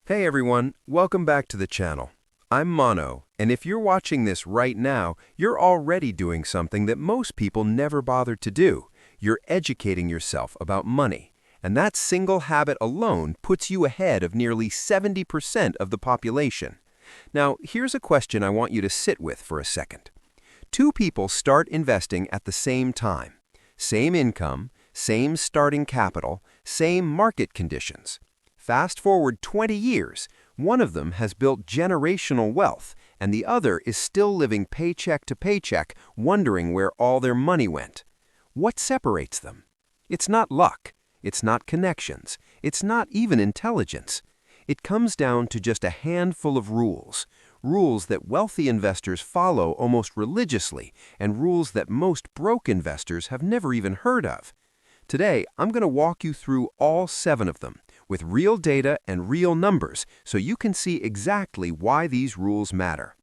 Hey everyone, welcome back to the channel. I'm Mono, and if you're watching this right now, you're already doing something that most people never bothered to do. You're educating yourself about money. And that single habit alone puts you ahead of nearly 70% of the population. Now, here's a question I want you to sit with for a second. Two people start investing at the same time. Same income, same starting capital, same market conditions. Fast forward 20 years, one of them has built generational wealth, and the other is still living paycheck to paycheck, wondering where all their money went. What separates them? It's not luck. It's not connections. It's not even intelligence. It comes down to just a handful of rules. Rules that wealthy investors follow almost religiously, and rules that most broke investors have never even heard of. Today, I'm going to walk you through all 7 of them, with real data and real numbers, so you can see exactly why these rules matter.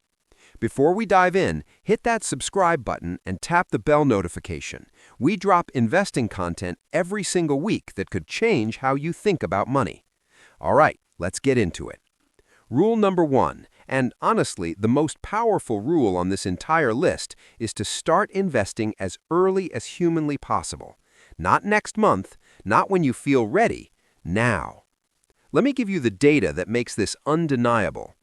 Before we dive in, hit that subscribe button and tap the bell notification. We drop investing content every single week that could change how you think about money. All right, let's get into it. Rule number 1, and honestly, the most powerful rule on this entire list, is to start investing as early as humanly possible. Not next month, not when you feel ready, now. Let me give you the data that makes this undeniable.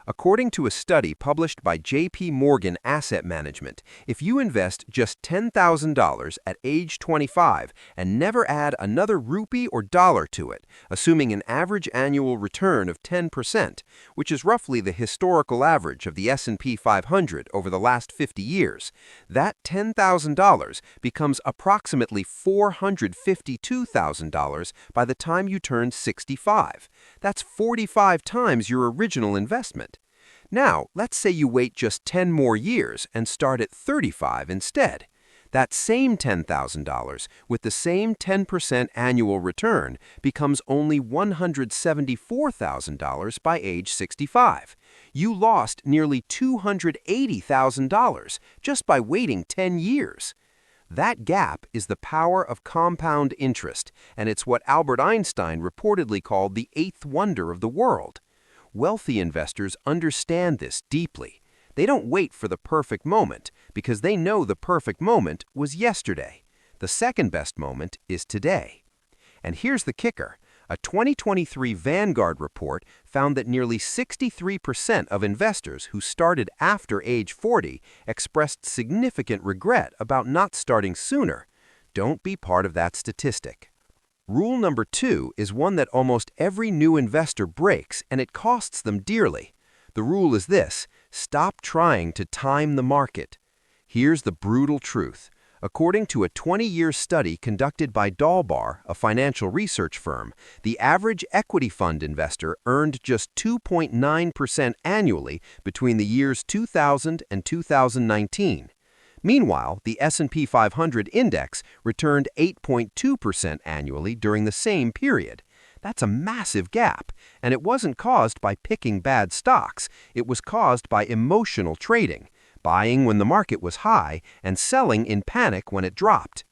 According to a study published by J.P. Morgan Asset Management, if you invest just $10,000 at age 25 and never add another rupee or dollar to it, assuming an average annual return of 10%, which is roughly the historical average of the S&P 500 over the last 50 years, that $10,000 becomes approximately $452,000 by the time you turn 65. That's 45 times your original investment. Now, let's say you wait just 10 more years and start at 35 instead. That same $10,000, with the same 10% annual return, becomes only $174,000 by age 65. You lost nearly $280,000 just by waiting 10 years. That gap is the power of compound interest, and it's what Albert Einstein reportedly called the 8th wonder of the world. Wealthy investors understand this deeply. They don't wait for the perfect moment because they know the perfect moment was yesterday. The second best moment is today. And here's the kicker. A 2023 Vanguard report found that nearly 63% of investors who started after age 40 expressed significant regret about not starting sooner. Don't be part of that statistic. Rule number 2 is one that almost every new investor breaks, and it costs them dearly. The rule is this: stop trying to time the market. Here's the brutal truth. According to a 20-year study conducted by Dalbar, a financial research firm, the average equity fund investor earned just 2.9% annually between the years 2000 and 2019. Meanwhile, the S&P 500 index returned 8.2% annually during the same period. That's a massive gap, and it wasn't caused by picking bad stocks. It was caused by emotional trading, buying when the market was high and selling in panic when it dropped.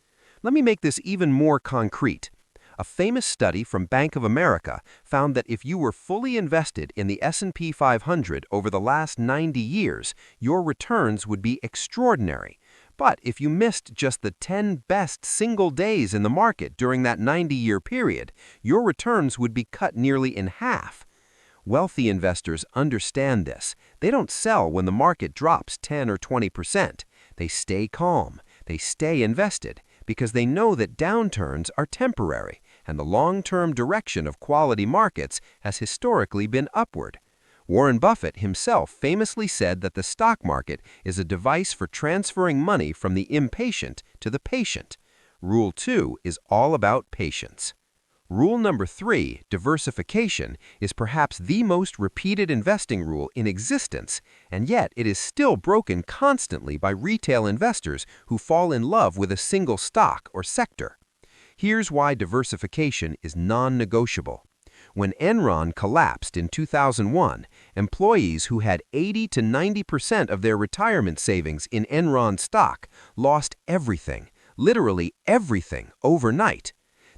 Let me make this even more concrete. A famous study from Bank of America found that if you were fully invested in the S&P 500 over the last 90 years, your returns would be extraordinary. But if you missed just the 10 best single days in the market during that 90-year period, your returns would be cut nearly in half. Wealthy investors understand this. They don't sell when the market drops 10 or 20%. They stay calm. They stay invested because they know that downturns are temporary, and the long-term direction of quality markets has historically been upward. Warren Buffett himself famously said that the stock market is a device for transferring money from the impatient to the patient. Rule 2 is all about patience. Rule number 3, diversification, is perhaps the most repeated investing rule in existence, and yet it is still broken constantly by retail investors who fall in love with a single stock or sector. Here's why diversification is non-negotiable. When Enron collapsed in 2001, employees who had 80 to 90% of their retirement savings in Enron stock lost everything, literally everything, overnight.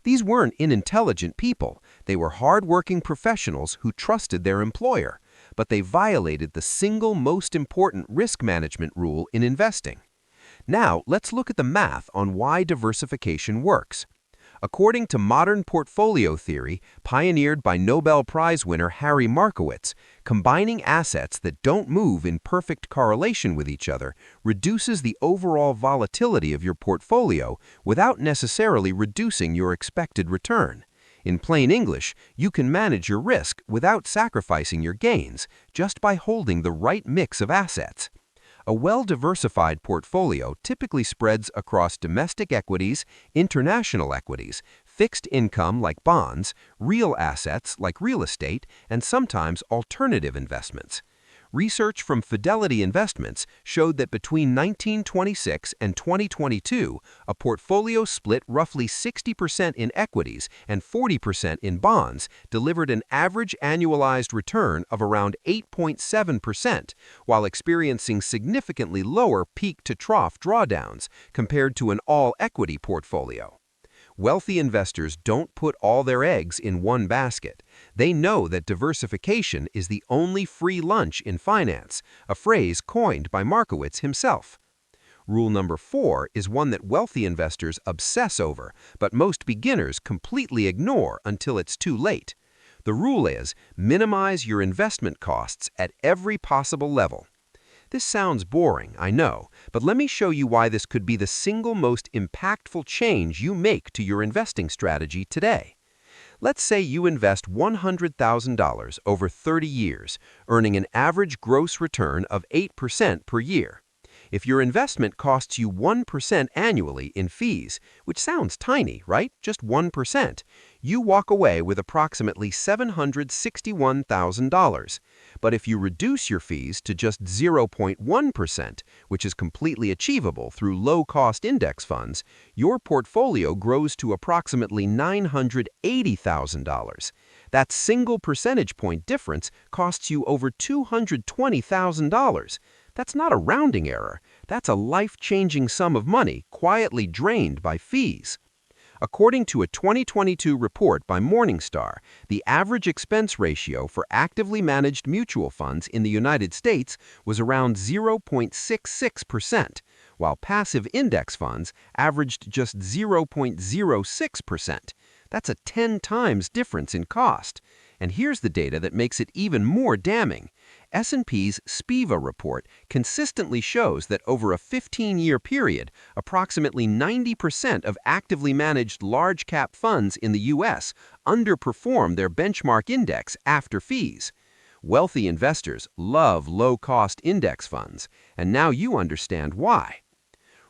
These weren't unintelligent people. They were hard-working professionals who trusted their employer, but they violated the single most important risk management rule in investing. Now, let's look at the math on why diversification works. According to modern portfolio theory, pioneered by Nobel Prize winner Harry Markowitz, combining assets that don't move in perfect correlation with each other reduces the overall volatility of your portfolio without necessarily reducing your expected return. In plain English, you can manage your risk without sacrificing your gains just by holding the right mix of assets. A well-diversified portfolio typically spreads across domestic equities, international equities, fixed income like bonds, real assets like real estate, and sometimes alternative investments. Research from Fidelity Investments showed that between 1926 and 2022, a portfolio split roughly 60% in equities and 40% in bonds delivered an average annualized return of around 8.7%, while experiencing significantly lower peak-to-trough drawdowns compared to an all-equity portfolio. Wealthy investors don't put all their eggs in one basket. They know that diversification is the only free lunch in finance, a phrase coined by Markowitz himself. Rule number 4 is one that wealthy investors obsess over, but most beginners completely ignore until it's too late. The rule is, minimize your investment costs at every possible level. This sounds boring, I know, but let me show you why this could be the single most impactful change you make to your investing strategy today. Let's say you invest $100,000 over 30 years, earning an average gross return of 8% per year. If your investment costs you 1% annually in fees, which sounds tiny, right? Just 1%, you walk away with approximately $761,000. But if you reduce your fees to just 0.1%, which is completely achievable through low-cost index funds, your portfolio grows to approximately $980,000. That single percentage point difference costs you over $220,000. That's not a rounding error. That's a life-changing sum of money quietly drained by fees. According to a 2022 report by Morningstar, the average expense ratio for actively managed mutual funds in the United States was around 0.66%, while passive index funds averaged just 0.06%. That's a 10 times difference in cost. And here's the data that makes it even more damning. S&P's SPIVA report consistently shows that over a 15-year period, approximately 90% of actively managed large-cap funds in the U.S. underperform their benchmark index after fees. Wealthy investors love low-cost index funds, and now you understand why.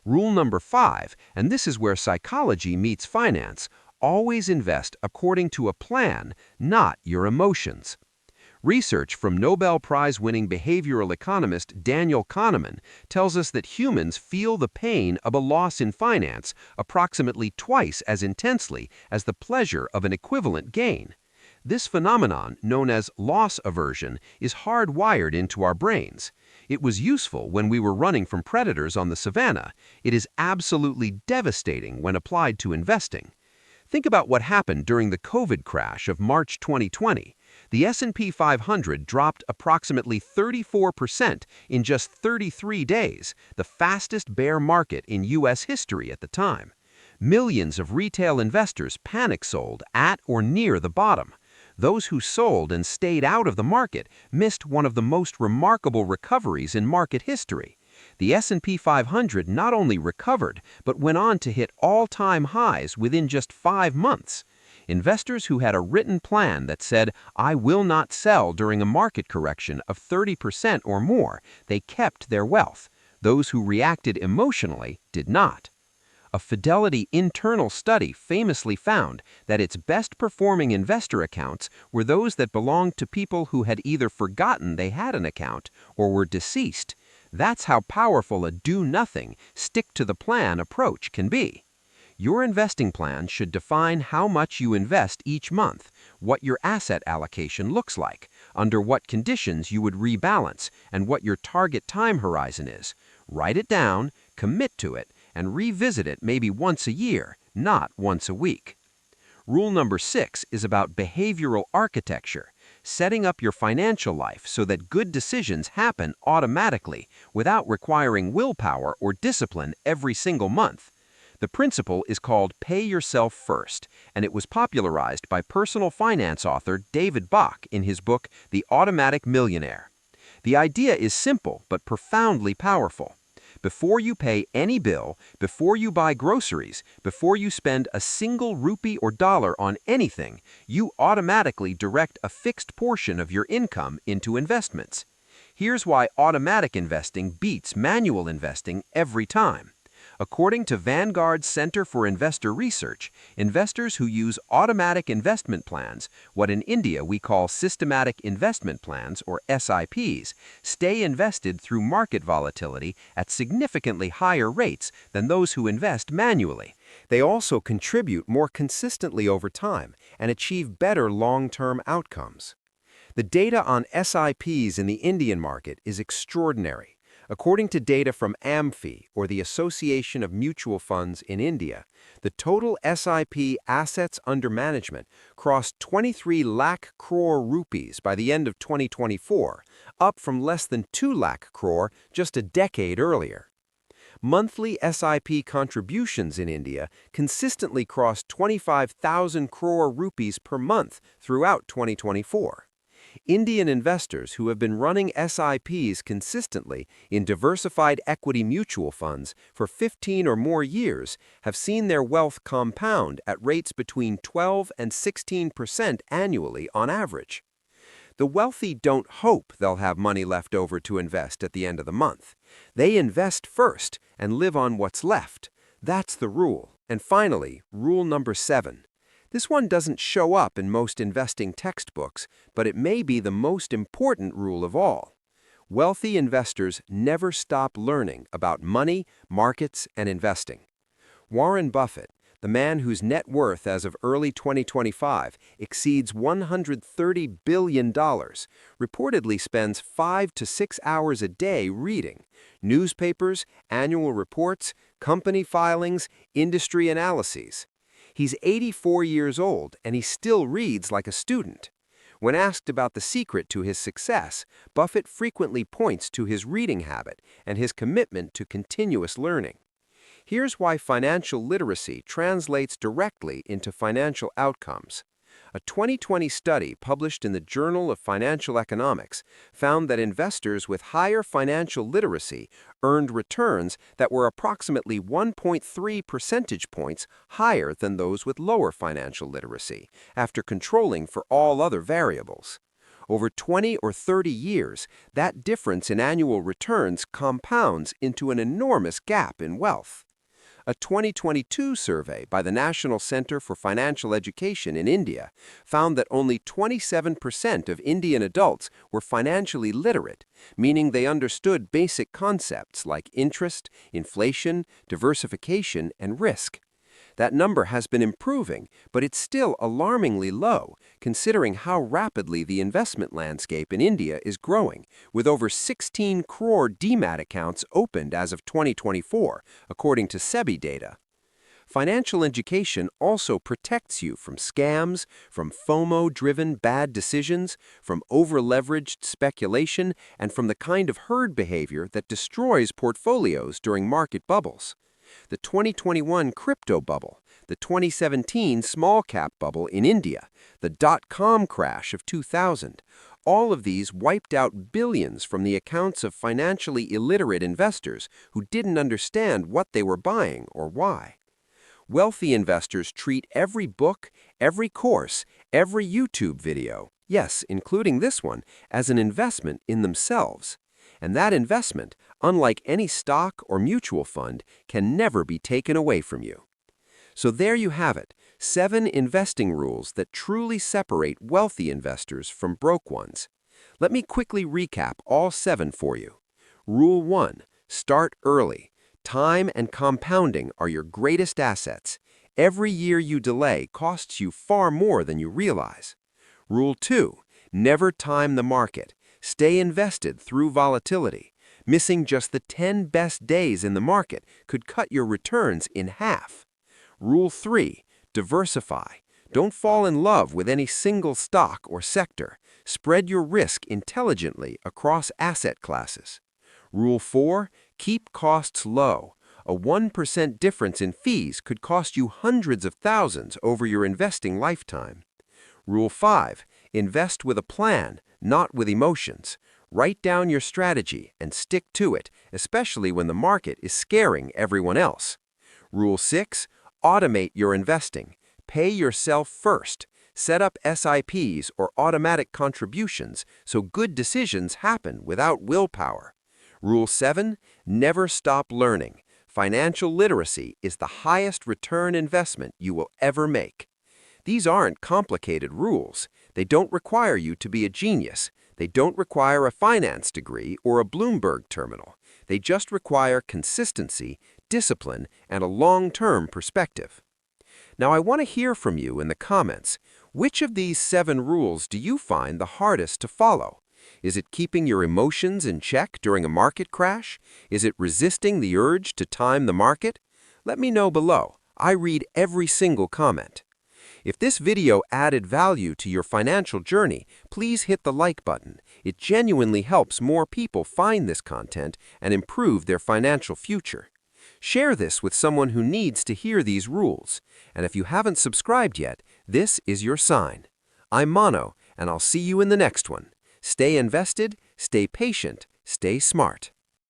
Rule number 5, and this is where psychology meets finance, always invest according to a plan, not your emotions. Research from Nobel Prize-winning behavioral economist Daniel Kahneman tells us that humans feel the pain of a loss in finance approximately twice as intensely as the pleasure of an equivalent gain. This phenomenon, known as loss aversion, is hardwired into our brains. It was useful when we were running from predators on the savannah. It is absolutely devastating when applied to investing. Think about what happened during the COVID crash of March 2020. The S&P 500 dropped approximately 34% in just 33 days, the fastest bear market in U.S. history at the time. Millions of retail investors panic sold at or near the bottom. Those who sold and stayed out of the market missed one of the most remarkable recoveries in market history. The S&P 500 not only recovered, but went on to hit all-time highs within just 5 months. Investors who had a written plan that said, "I will not sell during a market correction of 30% or more," they kept their wealth. Those who reacted emotionally did not. A Fidelity internal study famously found that its best-performing investor accounts were those that belonged to people who had either forgotten they had an account or were deceased. That's how powerful a do-nothing, stick-to-the-plan approach can be. Your investing plan should define how much you invest each month, what your asset allocation looks like, under what conditions you would rebalance, and what your target time horizon is. Write it down, commit to it, and revisit it maybe once a year, not once a week. Rule number 6 is about behavioral architecture, setting up your financial life so that good decisions happen automatically without requiring willpower or discipline every single month. The principle is called Pay Yourself First, and it was popularized by personal finance author David Bach in his book The Automatic Millionaire. The idea is simple but profoundly powerful. Before you pay any bill, before you buy groceries, before you spend a single rupee or dollar on anything, you automatically direct a fixed portion of your income into investments. Here's why automatic investing beats manual investing every time. According to Vanguard's Center for Investor Research, investors who use automatic investment plans, what in India we call systematic investment plans or SIPs, stay invested through market volatility at significantly higher rates than those who invest manually. They also contribute more consistently over time and achieve better long-term outcomes. The data on SIPs in the Indian market is extraordinary. According to data from AMFI, or the Association of Mutual Funds in India, the total SIP assets under management crossed 23 lakh crore rupees by the end of 2024, up from less than 2 lakh crore just a decade earlier. Monthly SIP contributions in India consistently crossed 25,000 crore rupees per month throughout 2024. Indian investors who have been running SIPs consistently in diversified equity mutual funds for 15 or more years have seen their wealth compound at rates between 12 and 16% annually on average. The wealthy don't hope they'll have money left over to invest at the end of the month. They invest first and live on what's left. That's the rule. And finally, rule number 7. This one doesn't show up in most investing textbooks, but it may be the most important rule of all. Wealthy investors never stop learning about money, markets, and investing. Warren Buffett, the man whose net worth as of early 2025 exceeds $130 billion, reportedly spends 5 to 6 hours a day reading newspapers, annual reports, company filings, industry analyses. He's 84 years old, and he still reads like a student. When asked about the secret to his success, Buffett frequently points to his reading habit and his commitment to continuous learning. Here's why financial literacy translates directly into financial outcomes. A 2020 study published in the Journal of Financial Economics found that investors with higher financial literacy earned returns that were approximately 1.3 percentage points higher than those with lower financial literacy, after controlling for all other variables. Over 20 or 30 years, that difference in annual returns compounds into an enormous gap in wealth. A 2022 survey by the National Center for Financial Education in India found that only 27% of Indian adults were financially literate, meaning they understood basic concepts like interest, inflation, diversification, and risk. That number has been improving, but it's still alarmingly low, considering how rapidly the investment landscape in India is growing, with over 16 crore demat accounts opened as of 2024, according to SEBI data. Financial education also protects you from scams, from FOMO-driven bad decisions, from over-leveraged speculation, and from the kind of herd behavior that destroys portfolios during market bubbles. The 2021 crypto bubble, the 2017 small cap bubble in India, the dot-com crash of 2000, all of these wiped out billions from the accounts of financially illiterate investors who didn't understand what they were buying or why. Wealthy investors treat every book, every course, every YouTube video, yes, including this one, as an investment in themselves. And that investment, unlike any stock or mutual fund, can never be taken away from you. So there you have it, 7 investing rules that truly separate wealthy investors from broke ones. Let me quickly recap all 7 for you. Rule 1. Start early. Time and compounding are your greatest assets. Every year you delay costs you far more than you realize. Rule 2. Never time the market. Stay invested through volatility. Missing just the 10 best days in the market could cut your returns in half. Rule 3. Diversify. Don't fall in love with any single stock or sector. Spread your risk intelligently across asset classes. Rule 4, keep costs low. A 1% difference in fees could cost you hundreds of thousands over your investing lifetime. Rule 5, invest with a plan, not with emotions. Write down your strategy and stick to it, especially when the market is scaring everyone else. Rule 6, automate your investing. Pay yourself first. Set up SIPs or automatic contributions so good decisions happen without willpower. Rule 7, never stop learning. Financial literacy is the highest return investment you will ever make. These aren't complicated rules. They don't require you to be a genius. They don't require a finance degree or a Bloomberg terminal. They just require consistency, discipline, and a long-term perspective. Now, I want to hear from you in the comments. Which of these 7 rules do you find the hardest to follow? Is it keeping your emotions in check during a market crash? Is it resisting the urge to time the market? Let me know below. I read every single comment. If this video added value to your financial journey, please hit the like button. It genuinely helps more people find this content and improve their financial future. Share this with someone who needs to hear these rules. And if you haven't subscribed yet, this is your sign. I'm Mono, and I'll see you in the next one. Stay invested, stay patient, stay smart.